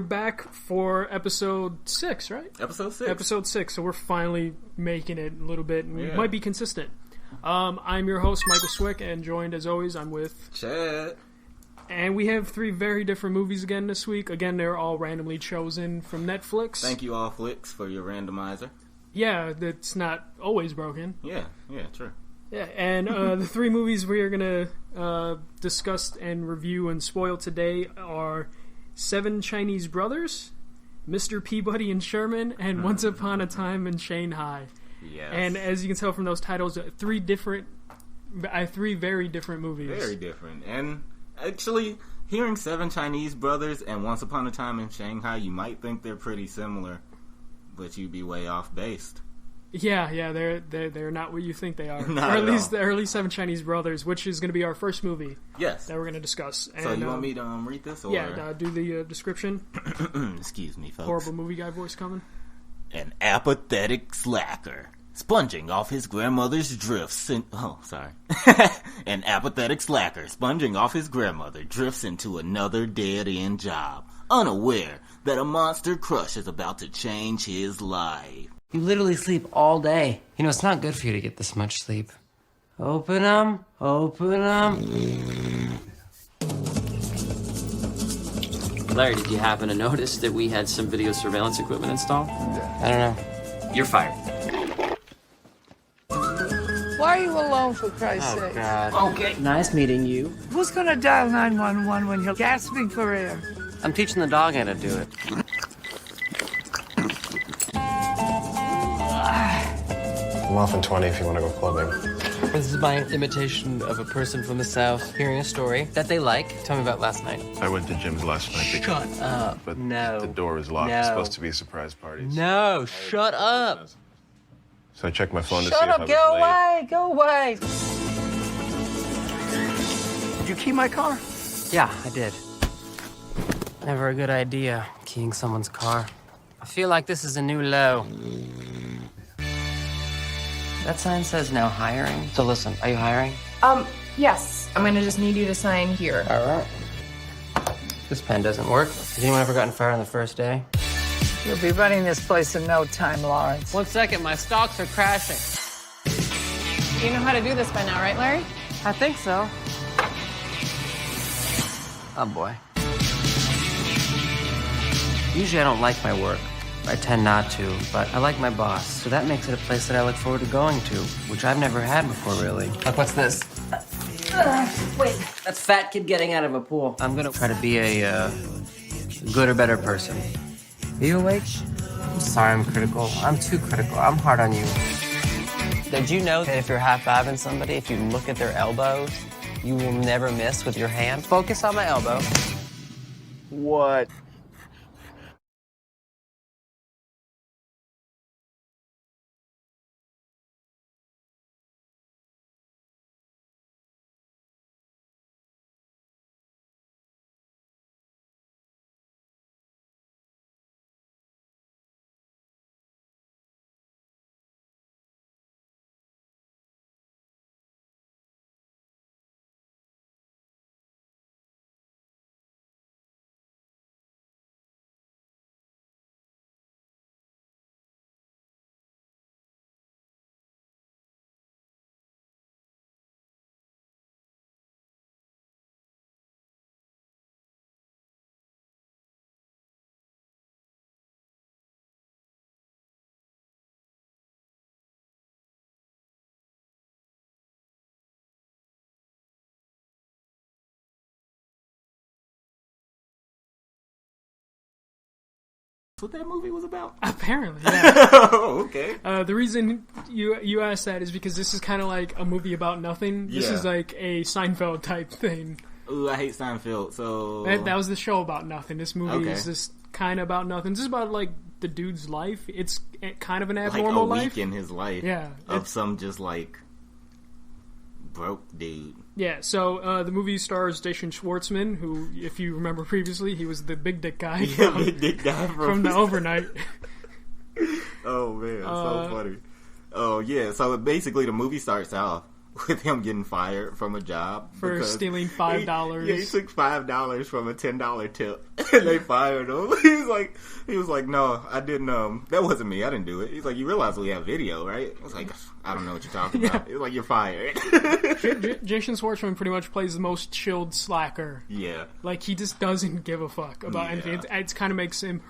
back for episode 6, right? Episode 6. Episode 6, so we're finally making it a little bit, and we might be consistent. I'm your host, Michael Cwick, and joined, as always, I'm with... Chad. And we have 3 very different movies again this week. Again, they're all randomly chosen from Netflix. Thank you, all Flicks, for your randomizer. Yeah, that's not always broken. Yeah, true. Yeah, and the 3 movies we are going to discuss and review and spoil today are Seven Chinese Brothers, Mr. Peabody and Sherman, and Once Upon a Time in Shanghai. Yes. And as you can tell from those titles, 3 very different movies. Very different. And actually, hearing Seven Chinese Brothers and Once Upon a Time in Shanghai, you might think they're pretty similar, but you'd be way off based. Yeah, they're not what you think they are. Not or at least all. the early Seven Chinese Brothers, which is going to be our first movie. Yes. That we're going to discuss. So and, you want me to read this? Or? Yeah, do the description. Excuse me, folks. Horrible movie guy voice coming. An apathetic slacker, sponging off his grandmother's drifts in... Oh, sorry. An apathetic slacker, sponging off his grandmother, drifts into another dead-end job, unaware that a monster crush is about to change his life. You literally sleep all day. You know, it's not good for you to get this much sleep. Open 'em. Larry, did you happen to notice that we had some video surveillance equipment installed? I don't know. You're fired. Why are you alone, for Christ's sake? God. Okay. Nice meeting you. Who's gonna dial 911 when you're gasping for air? I'm teaching the dog how to do it. I'm off in 20 if you want to go clubbing. This is my imitation of a person from the South hearing a story that they like. Tell me about last night. I went to Jim's last night. Shut up. But No. the door was locked. No. It's supposed to be surprise parties. No, shut up. So I checked my phone to see Shut if up, I was go late. away, go away. Did you key my car? Yeah, I did. Never a good idea, keying someone's car. I feel like this is a new low. That sign says now hiring. So listen, are you hiring? Yes. I'm gonna just need you to sign here. All right. This pen doesn't work. Has anyone ever gotten fired on the first day? You'll be running this place in no time, Lawrence. 1 second, my stocks are crashing. You know how to do this by now, right, Larry? I think so. Oh boy. Usually I don't like my work. I tend not to, but I like my boss, so that makes it a place that I look forward to going to, which I've never had before, really. Like, what's this? Wait. That's fat kid getting out of a pool. I'm gonna try to be a good or better person. Are you awake? I'm sorry I'm critical. I'm too critical. I'm hard on you. Did you know that if you're high-fiving somebody, if you look at their elbows, you will never miss with your hand? Focus on my elbow. What? That's what that movie was about? Apparently, yeah. Oh, okay. The reason you asked that is because this is kind of like a movie about nothing. This is like a Seinfeld type thing. Ooh, I hate Seinfeld, so... That was the show about nothing. This movie is just kind of about nothing. This is about, like, the dude's life. It's kind of an abnormal like a life. week in his life. Yeah. Of some just, like, broke dude. Yeah, so the movie stars Jason Schwartzman, who, if you remember previously, he was the big dick guy Big dick guy from the Overnight. Oh, man, so funny. Oh, yeah, so basically the movie starts off with him getting fired from a job for stealing $5. He took $5 from a $10 tip. And they fired him. He was like, no, I didn't, that wasn't me, I didn't do it. He's like, you realize we have video, right? I was like, I don't know what you're talking about. He was like, you're fired. Jason Schwartzman pretty much plays the most chilled slacker. Yeah. Like, he just doesn't give a fuck about anything. It kind of makes him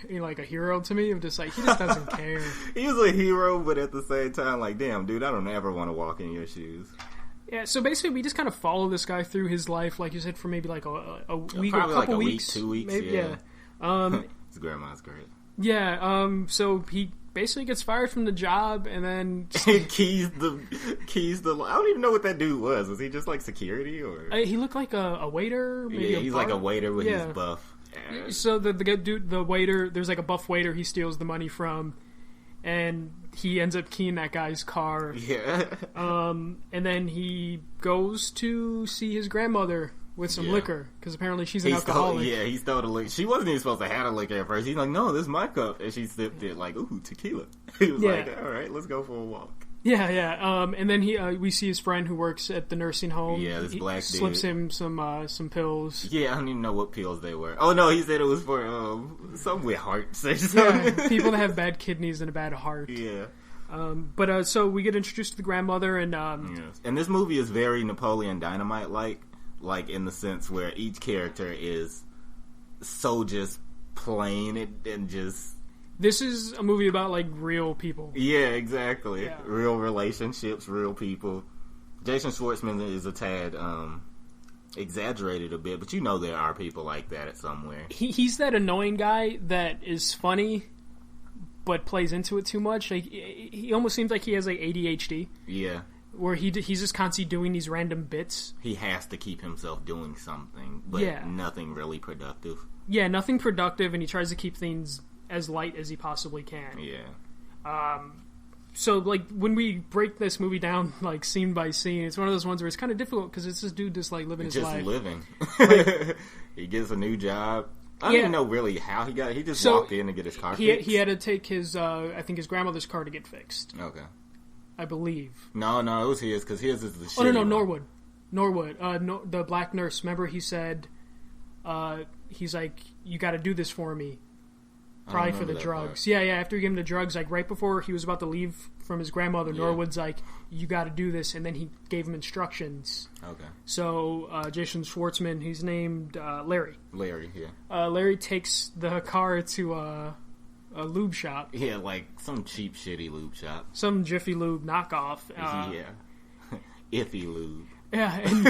like a hero to me, of just like, he just doesn't care. He's a hero, but at the same time, like, damn, dude, I don't ever want to walk in your shoes. Yeah, so basically we just kind of follow this guy through his life, like you said, for maybe like a week, probably a couple like a weeks. week, 2 weeks, maybe, yeah. His grandma's great. Yeah, so he basically gets fired from the job, and then keys the. I don't even know what that dude was. Was he just like security or? He looked like a waiter. Maybe he's like a waiter, but he's buff. So the dude, the waiter, there's like a buff waiter he steals the money from, and he ends up keying that guy's car. Yeah. And then he goes to see his grandmother with some liquor, because apparently she's an alcoholic. He stole the liquor. She wasn't even supposed to have a liquor at first. He's like, no, this is my cup. And she sipped it like, ooh, tequila. He was like, all right, let's go for a walk. Yeah. And then we see his friend who works at the nursing home. Yeah, this black dude slips him some pills. Yeah, I don't even know what pills they were. Oh no, he said it was for something with hearts or something. Yeah, people that have bad kidneys and a bad heart. Yeah. But so we get introduced to the grandmother, and yes. And this movie is very Napoleon Dynamite like in the sense where each character is so just plain and just. This is a movie about, like, real people. Yeah, exactly. Yeah. Real relationships, real people. Jason Schwartzman is a tad exaggerated a bit, but you know there are people like that at somewhere. He's that annoying guy that is funny, but plays into it too much. Like, he almost seems like he has, like, ADHD. Yeah. Where he's just constantly doing these random bits. He has to keep himself doing something, but nothing really productive. Yeah, nothing productive, and he tries to keep things as light as he possibly can. Yeah. So, like, when we break this movie down, like, scene by scene, it's one of those ones where it's kind of difficult because it's this dude just, like, living his life. Just living. Like, he gets a new job. I don't even know really how he got it. He just walked in to get his car fixed. He had to take his, I think his grandmother's car to get fixed. Okay. I believe. No, it was his, because his is the shitty Oh, no, one. Norwood. The black nurse. Remember he said, he's like, you got to do this for me. Probably for the drugs. Yeah, after he gave him the drugs, like right before he was about to leave from his grandmother, Norwood's like, you got to do this, and then he gave him instructions. Okay. So, Jason Schwartzman, he's named Larry. Larry, yeah. Larry takes the car to a lube shop. Yeah, like some cheap, shitty lube shop. Some Jiffy Lube knockoff. Yeah. Iffy lube. Yeah, and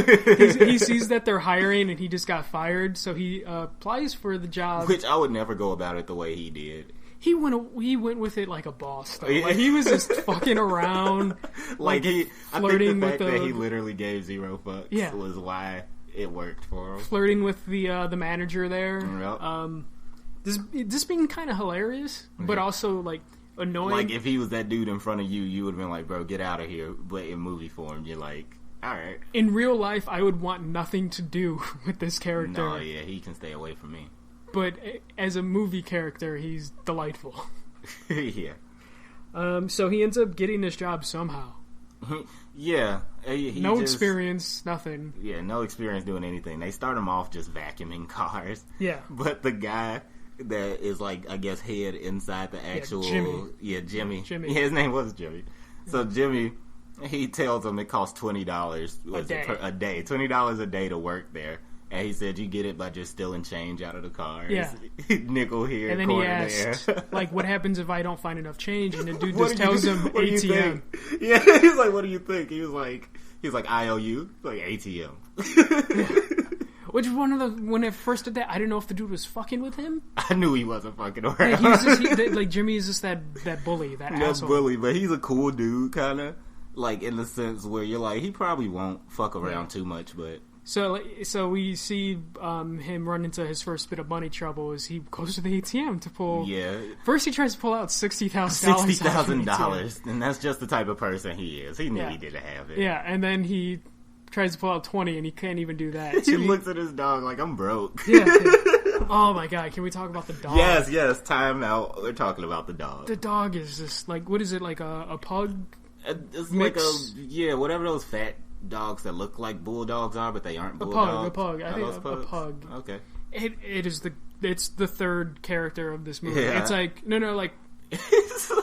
he sees that they're hiring, and he just got fired, so he applies for the job. Which I would never go about it the way he did. He went with it like a boss, though. Like, he was just fucking around, like flirting I think the fact with that he literally gave zero fucks was why it worked for him. Flirting with the manager there. Yep. This being kind of hilarious, but also like annoying. Like if he was that dude in front of you, you would have been like, "Bro, get out of here." But in movie form, you're like, "All right." In real life, I would want nothing to do with this character. No, yeah, he can stay away from me. But as a movie character, he's delightful. Yeah. So he ends up getting this job somehow. Yeah. No experience, nothing. Yeah, no experience doing anything. They start him off just vacuuming cars. Yeah. But the guy that is like, I guess, head inside the actual... Jimmy. Yeah, Jimmy. Jimmy. Yeah, his name was Jimmy. So Jimmy, he tells him it costs $20 a day. $20 a day to work there. And he said you get it by just stealing change out of the car. Yeah. Nickel here, and then he asked, there. like, what happens if I don't find enough change? And the dude just tells him ATM. Yeah, he's like, what do you think? He was like IOU, like ATM. Yeah. Which one of the, when I first did that, I didn't know if the dude was fucking with him. I knew he wasn't fucking around. Yeah, he was just, like, Jimmy is just that bully, that asshole. Bully, but he's a cool dude, kind of. Like, in the sense where you're like, he probably won't fuck around too much, but... So we see him run into his first bit of money trouble as he goes to the ATM to pull... Yeah. First he tries to pull out $60,000. $60,000, and that's just the type of person he is. He knew he didn't have it. Yeah, and then he tries to pull out 20 and he can't even do that. So he looks at his dog like, I'm broke. Yeah. Oh my god, can we talk about the dog? Yes, time out. We're talking about the dog. The dog is just like, what is it, like a pug? It's mix? like whatever those fat dogs that look like bulldogs are, but they aren't bulldogs. A pug. I think a pug. Okay. It is the it's the third character of this movie. Yeah. It's like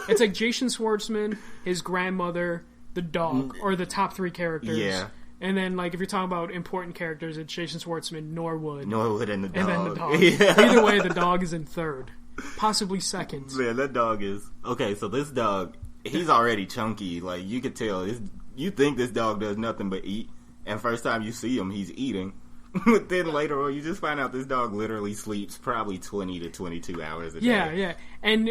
it's like Jason Schwartzman, his grandmother, the dog, or the top three characters. Yeah. And then, like, if you're talking about important characters, it's Jason Schwartzman, Norwood, and the dog. and then the dog. Yeah. Either way, the dog is in third, possibly second. Man, that dog is okay. So this dog, he's already chunky. Like you could tell, you think this dog does nothing but eat, and first time you see him, he's eating. But then later on, you just find out this dog literally sleeps probably 20 to 22 hours a day. Yeah, and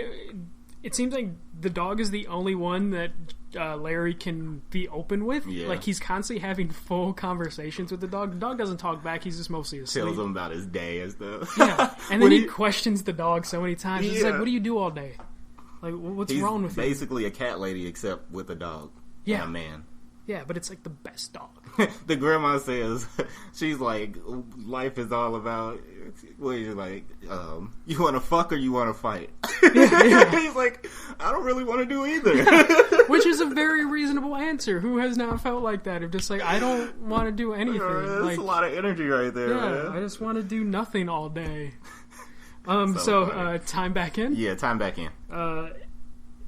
it seems like the dog is the only one that Larry can be open with. Yeah. Like, he's constantly having full conversations with the dog. The dog doesn't talk back. He's just mostly asleep. Tells him about his day and stuff. Yeah, and then he questions the dog so many times. He's like, Yeah. what do you do all day? Like, what's wrong with you? He's basically a cat lady except with a dog. Yeah. And a man. Yeah, but it's like the best dog. The grandma says, she's like, life is all about, what is it like, you want to fuck or you want to fight? Yeah. He's like, I don't really want to do either. Which is a very reasonable answer. Who has not felt like that? Of just like, I don't want to do anything. That's Like, a lot of energy right there, yeah, man. I just want to do nothing all day. So funny. Time back in? Yeah, time back in.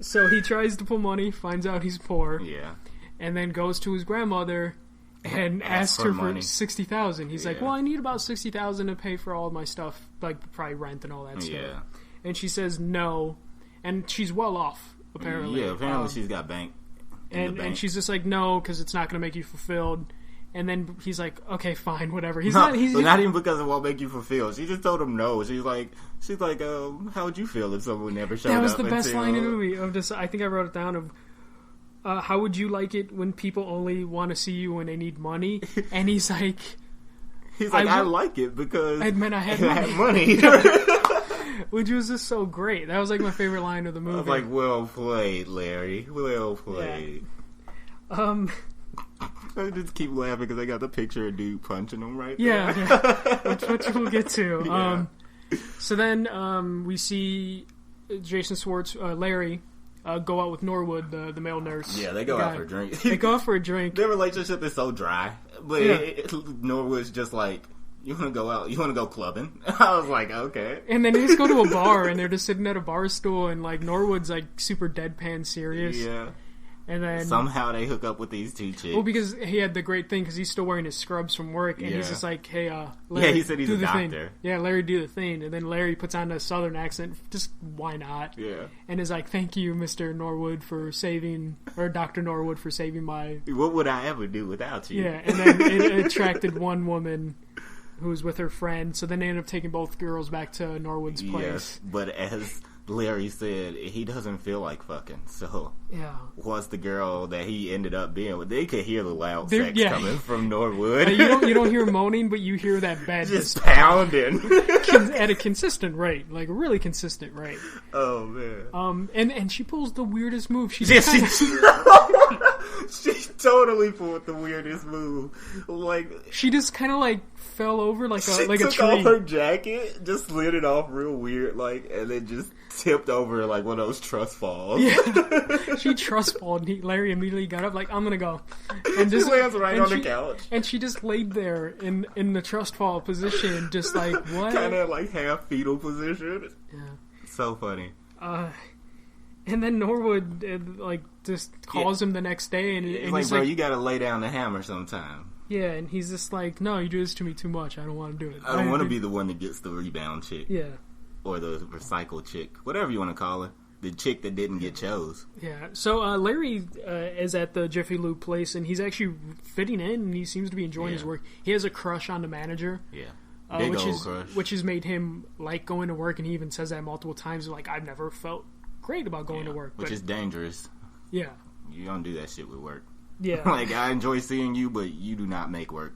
So he tries to pull money, finds out he's poor, Yeah. and then goes to his grandmother and asks her for money. $60,000. He's like, Yeah. well, I need about $60,000 to pay for all of my stuff, like probably rent and all that stuff. Yeah. And she says no, and she's well off, apparently. Yeah, apparently she's got bank. And she's just like, no, because it's not going to make you fulfilled. And then he's like, okay, fine, whatever. He's Not not even because it won't make you fulfilled. She just told him no. She's like, how would you feel if someone never showed up? That was the best until... line in the movie. Of just, I think I wrote it down. Of how would you like it when people only want to see you when they need money? And he's like, I like it because it meant I had money. Which was just so great. That was like my favorite line of the movie. I was like, well played, Larry. Well played. Yeah. I just keep laughing because I got the picture of dude punching him right there. Yeah. which we'll get to. Yeah. So then we see Jason Larry, go out with Norwood, the male nurse. Yeah, they go out for a drink. They go out for a drink. Their relationship is so dry. But Norwood's just like, you want to go out? You want to go clubbing? I was like, okay. And then they just go to a bar, and they're just sitting at a bar stool, and like Norwood's like super deadpan serious. Yeah. And then somehow they hook up with these two chicks. Well, because he had the great thing, because he's still wearing his scrubs from work, and he's just like, hey, Larry, yeah, he said he's do a the doctor. thing. Yeah, Larry, do the thing. And then Larry puts on a southern accent. Just, why not? Yeah. And is like, thank you, Mr. Norwood, for saving, or Dr. Norwood, for saving my... What would I ever do without you? Yeah, and then it attracted one woman who was with her friend, so then they ended up taking both girls back to Norwood's place. Yes, but as Larry said, he doesn't feel like fucking, so yeah. Once the girl that he ended up being with, they could hear the loud sex coming from Norwood. You don't hear moaning, but you hear that bed just pounding at a consistent rate, like a really consistent rate. Oh man! And she pulls the weirdest move. She totally pulled the weirdest move. Like she just kind of like fell over like a tree. Took off her jacket, just slid it off real weird, like, and then just tipped over like one of those trust falls. Yeah. She trust falled. Larry immediately got up like, I'm gonna go, and just lands right on the couch. And she just laid there in the trust fall position, just like what? Kind of like half fetal position. Yeah. So funny. And then Norwood like just calls him the next day, and he's like, bro, you gotta lay down the hammer sometime. Yeah, and he's just like, no, you do this to me too much. I don't want to do it. I don't want to be the one that gets the rebound chick. Yeah. Or the recycled chick. Whatever you want to call her. The chick that didn't get chose. Yeah. So Larry is at the Jiffy Lube place, and he's actually fitting in, and he seems to be enjoying his work. He has a crush on the manager. Yeah. Big old crush. Which has made him like going to work, and he even says that multiple times. Like, I've never felt great about going to work. Which is dangerous. Yeah. You don't do that shit with work. Yeah. Like, I enjoy seeing you, but you do not make work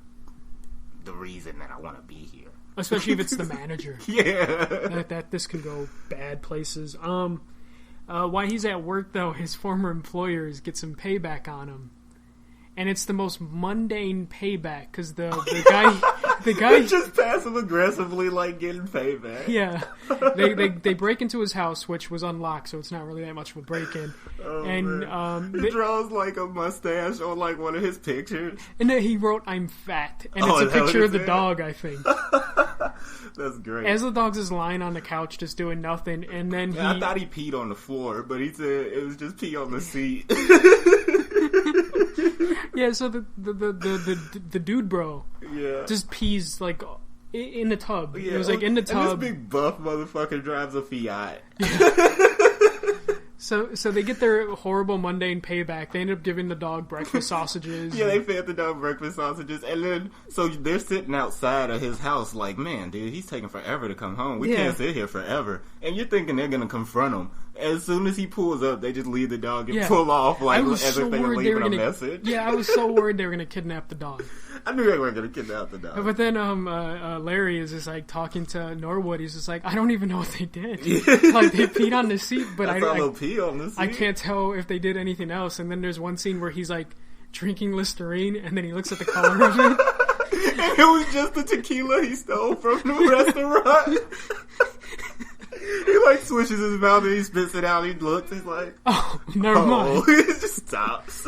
the reason that I want to be here. Especially if it's the manager. Yeah. That this can go bad places. While he's at work, though, his former employers get some payback on him. And it's the most mundane payback, because the guy just passive aggressively like getting payback. Yeah, they break into his house, which was unlocked, so it's not really that much of a break in. Oh, and he draws like a mustache on like one of his pictures. And then he wrote, "I'm fat," and it's a picture of the dog, I think. That's great. As the dog's is lying on the couch just doing nothing, and then I thought he peed on the floor, but he said it was just pee on the seat. Yeah, so the dude bro just pees like in the tub. Yeah, it was like in the tub. And this big buff motherfucker drives a Fiat. So they get their horrible mundane payback. They end up giving the dog breakfast sausages. Yeah, they fed the dog breakfast sausages, and then so they're sitting outside of his house, like, man, dude, he's taking forever to come home. We can't sit here forever. And you're thinking they're gonna confront him. As soon as he pulls up, they just leave the dog and pull off, like as if they were leaving a message. Yeah, I was so worried they were gonna kidnap the dog. I knew they weren't gonna kidnap the dog. But then Larry is just like talking to Norwood. He's just like, I don't even know what they did. Like they peed on the seat, but I pee on the seat. I can't tell if they did anything else. And then there's one scene where he's like drinking Listerine, and then he looks at the color of it. And it was just the tequila he stole from the restaurant. He like swishes his mouth and he spits it out. He looks. He's like, "Oh, never mind." He just stops.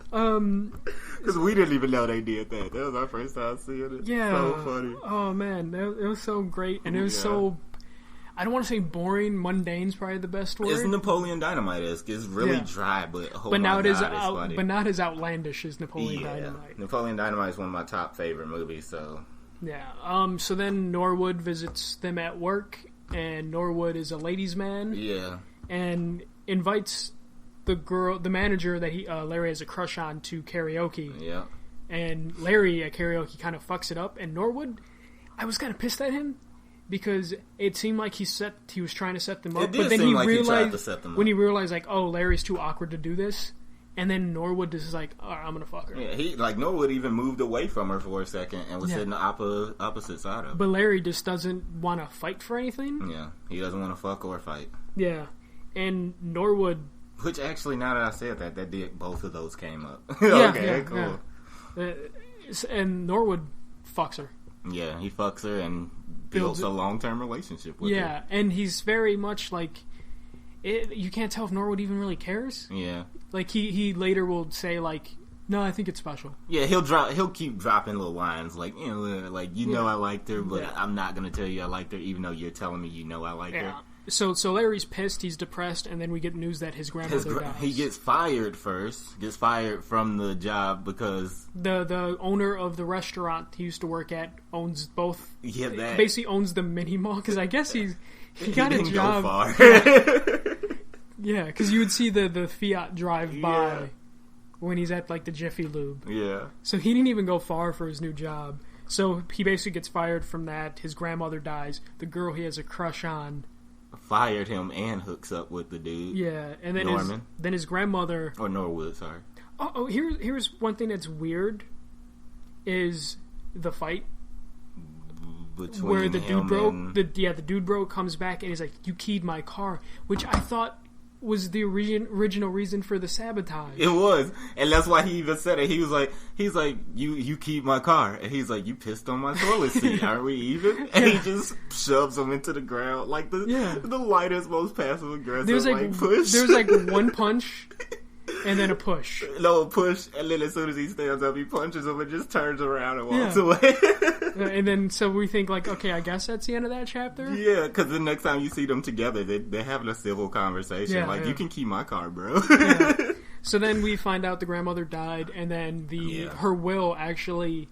Because we didn't even know they did that. That was our first time seeing it. Yeah. So funny. Oh man, it was so great, and it was so. I don't want to say boring. Mundane's probably the best word. It's Napoleon Dynamite-esque. It's really dry, but not as funny. but not as outlandish as Napoleon Dynamite. Napoleon Dynamite is one of my top favorite movies. So yeah. So then Norwood visits them at work, and Norwood is a ladies' man. Yeah. And invites the manager that Larry has a crush on, to karaoke. Yeah. And Larry at karaoke kind of fucks it up, and Norwood, I was kind of pissed at him. Because it seemed like he was trying to set them up, but then he realized when he realized like, oh, Larry's too awkward to do this, and then Norwood just is like, all right, I'm gonna fuck her. Yeah, Norwood even moved away from her for a second and was sitting the opposite side of her. But Larry just doesn't want to fight for anything. Yeah, he doesn't want to fuck or fight. Yeah, and Norwood, which actually, now that I said that did both of those came up. Cool. Yeah. And Norwood fucks her. Yeah, he fucks her and builds a long-term relationship with her. Yeah, and he's very much like... you can't tell if Norwood even really cares. Yeah. Like, he later will say, like, no, I think it's special. Yeah, he'll keep dropping little lines, like, you know, I liked her, but I'm not going to tell you I liked her, even though you're telling me you know I like her. So Larry's pissed, he's depressed, and then we get news that his grandmother dies. He gets fired first. Gets fired from the job because... The owner of the restaurant he used to work at owns both... Yeah, that. Basically owns the mini mall, because I guess he got a job... Go far. Yeah, because you would see the Fiat drive by when he's at, like, the Jiffy Lube. Yeah. So he didn't even go far for his new job. So he basically gets fired from that. His grandmother dies. The girl he has a crush on... fired him and hooks up with the dude. Yeah, and then his grandmother... Or Norwood, sorry. Oh, here's one thing that's weird, is the fight. Between where the dude bro... and... the dude bro comes back and he's like, you keyed my car, which I thought was the original reason for the sabotage. It was, and that's why he even said it. He's like, you keyed my car, and he's like, you pissed on my toilet seat. Are we even? And he just shoves him into the ground like the lightest, most passive aggressive push. There's like one punch. And then a push. No, a push, and then as soon as he stands up, he punches him and just turns around and walks away. And then, so we think, like, okay, I guess that's the end of that chapter? Yeah, because the next time you see them together, they're having a civil conversation. You can keep my car, bro. So then we find out the grandmother died, and then her will actually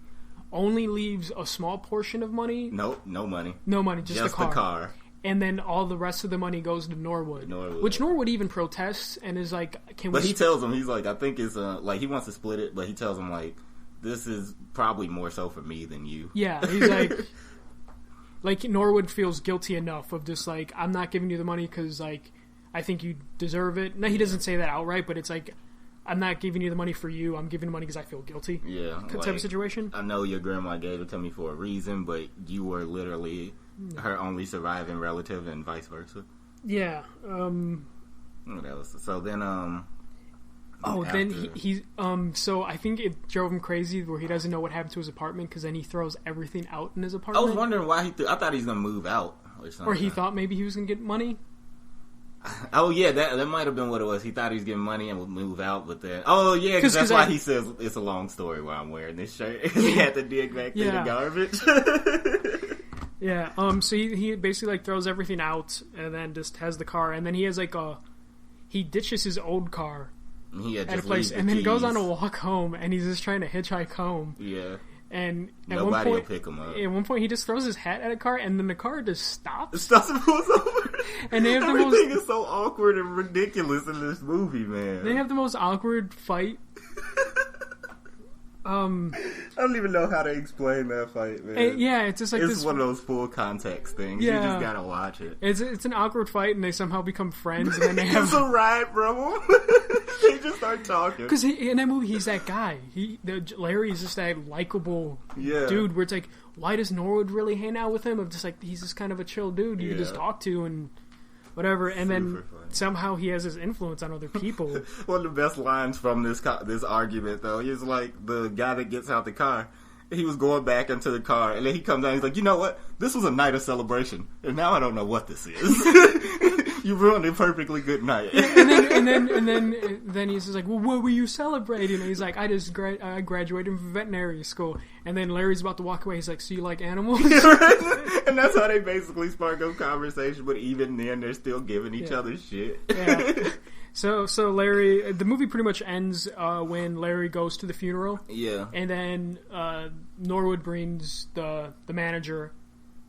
only leaves a small portion of money. Nope, no money. No money, just the car. And then all the rest of the money goes to Norwood. Which Norwood even protests and is like, But he tells him, he's like, I think it's, like, he wants to split it, but he tells him, like, this is probably more so for me than you. Yeah, he's like, Norwood feels guilty enough of just, like, I'm not giving you the money because, like, I think you deserve it. No, he doesn't say that outright, but it's like, I'm not giving you the money for you, I'm giving the money because I feel guilty. Yeah. Type of situation. I know your grandma gave it to me for a reason, but you were literally her only surviving relative and vice versa. Yeah. So then, so I think it drove him crazy where he doesn't know what happened to his apartment because then he throws everything out in his apartment. I was wondering why I thought he was going to move out or something. Or he thought maybe he was going to get money. Oh, yeah, that might have been what it was. He thought he was getting money and would move out, but then... Oh, yeah, because that's why he says it's a long story why I'm wearing this shirt. He had to dig back through the garbage. Yeah. So he basically like throws everything out and then just has the car, and then he has like he ditches his old car at a place, and then goes on a walk home, and he's just trying to hitchhike home. Yeah. And at nobody one point, will pick him up. At one point, he just throws his hat at a car, and then the car just stops. It stops and pulls over. And they have everything is so awkward and ridiculous in this movie, man. They have the most awkward fight. I don't even know how to explain that fight, man. Yeah, it's just like it's one of those full context things. Yeah. You just gotta watch it. It's an awkward fight, and they somehow become friends, and then they have it's a ride, bro. They just start talking. Because in that movie, he's that guy. Larry is just that likable dude. Where it's like, why does Norwood really hang out with him? I'm just like, he's just kind of a chill dude you can just talk to and whatever. And then somehow he has his influence on other people. One of the best lines from this argument, though, is like the guy that gets out the car. He was going back into the car, and then he comes out. He's like, "You know what? This was a night of celebration, and now I don't know what this is. You ruined a perfectly good night." and then he's just like, "Well, what were you celebrating?" And he's like, "I just graduated from veterinary school." And then Larry's about to walk away. He's like, "So you like animals?" And that's how they basically spark up conversation. But even then, they're still giving each other shit. Yeah. So Larry, the movie pretty much ends when Larry goes to the funeral. Yeah. And then Norwood brings the manager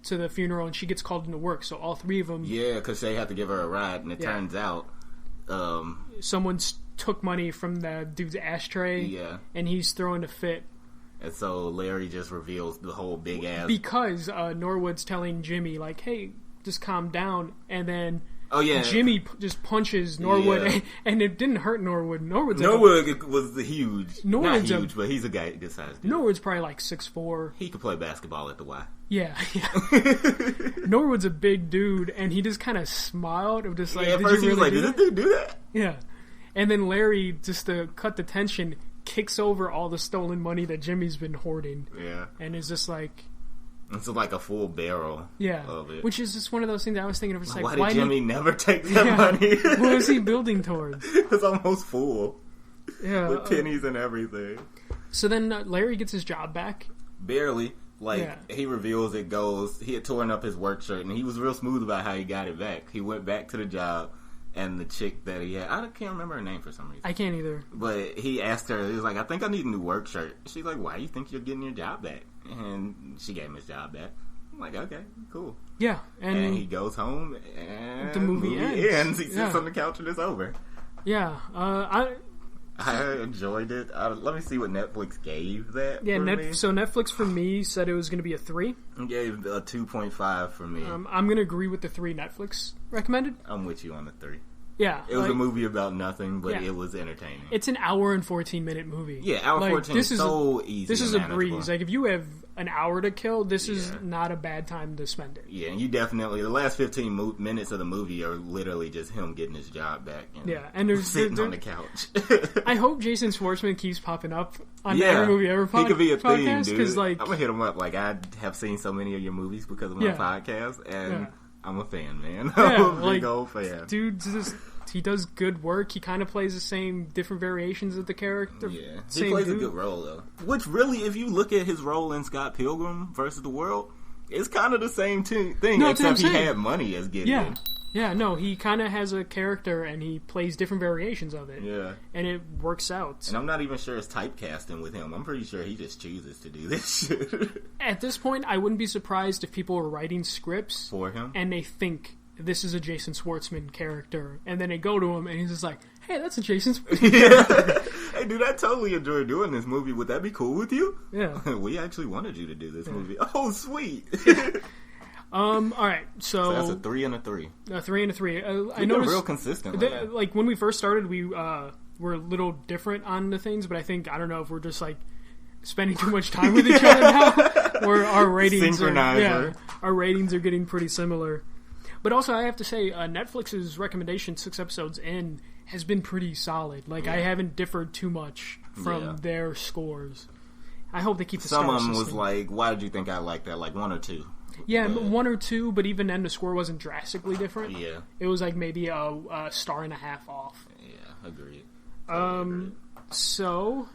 to the funeral, and she gets called into work. So all three of them. Yeah, because they have to give her a ride, and it turns out someone took money from the dude's ashtray. Yeah. And he's throwing a fit. And so Larry just reveals the whole big ass. Because Norwood's telling Jimmy, like, "Hey, just calm down," and then. Oh yeah, Jimmy just punches Norwood, and it didn't hurt Norwood. Norwood was huge. Not huge, but he's a guy good sized dude. Norwood's probably like 6'4". He could play basketball at the Y. Yeah. Norwood's a big dude, and he just kind of smiled. Of just like, at first he was like, "Did this dude do that?" Yeah. And then Larry, just to cut the tension, kicks over all the stolen money that Jimmy's been hoarding. Yeah. And is just like. It's like a full barrel of it. Which is just one of those things I was thinking of. It's like, why did Jimmy never take that money? What was he building towards? It's almost full. Yeah. With pennies and everything. So then Larry gets his job back. Barely. He reveals he had torn up his work shirt, and he was real smooth about how he got it back. He went back to the job, and the chick that he had, I can't remember her name for some reason. I can't either. But he asked her, he was like, "I think I need a new work shirt." She's like, "Why do you think you're getting your job back?" And she gave him his job back. I'm like, okay, cool. Yeah. And he goes home, and the movie ends. He sits on the couch, and it's over. Yeah. I enjoyed it. Let me see what Netflix gave that. Yeah, me. So Netflix for me said it was going to be a 3. It gave a 2.5 for me. I'm going to agree with the 3 Netflix recommended. I'm with you on the 3. Yeah. It was a movie about nothing, but it was entertaining. It's an hour and 14-minute movie. Yeah, hour 14 is so easy. This is a breeze. Like, if you have an hour to kill, this is not a bad time to spend it. Yeah, and you definitely, the last 15 minutes of the movie are literally just him getting his job back. And there's sitting on the couch. I hope Jason Schwartzman keeps popping up on Every Movie Ever podcast. He could be a theme, dude. Cause, like, I'm going to hit him up. Like, I have seen so many of your movies because of my podcast, and I'm a fan, man. I'm a big old fan. Dude, he does good work. He kind of plays the same different variations of the character. Yeah, he plays a good role though. Which really, if you look at his role in Scott Pilgrim versus the World, it's kind of the same thing, except he had money as Gideon. Yeah, no, he kind of has a character and he plays different variations of it. Yeah, and it works out. And I'm not even sure it's typecasting with him. I'm pretty sure he just chooses to do this shit. At this point, I wouldn't be surprised if people were writing scripts for him and they think this is a Jason Schwartzman character, and then they go to him and he's just like, "Hey, that's a Jason Schwartzman character." Hey, dude, I totally enjoyed doing this movie. Would that be cool with you? Yeah. We actually wanted you to do this movie. Oh, sweet. All right, so that's a 3 and a 3. A 3 and a 3. I noticed real consistent. Like when we first started, we were a little different on the things, but I don't know if we're just like spending too much time with each other now, or our ratings our ratings are getting pretty similar. But also, I have to say, Netflix's recommendation 6 episodes in has been pretty solid. Like, I haven't differed too much from their scores. I hope they keep the Some star of them system. was like, why did you think I liked that? Like 1 or 2. Yeah, 1 or 2, but even then the score wasn't drastically different. Yeah. It was like maybe a star and a half off. Yeah, agreed. So...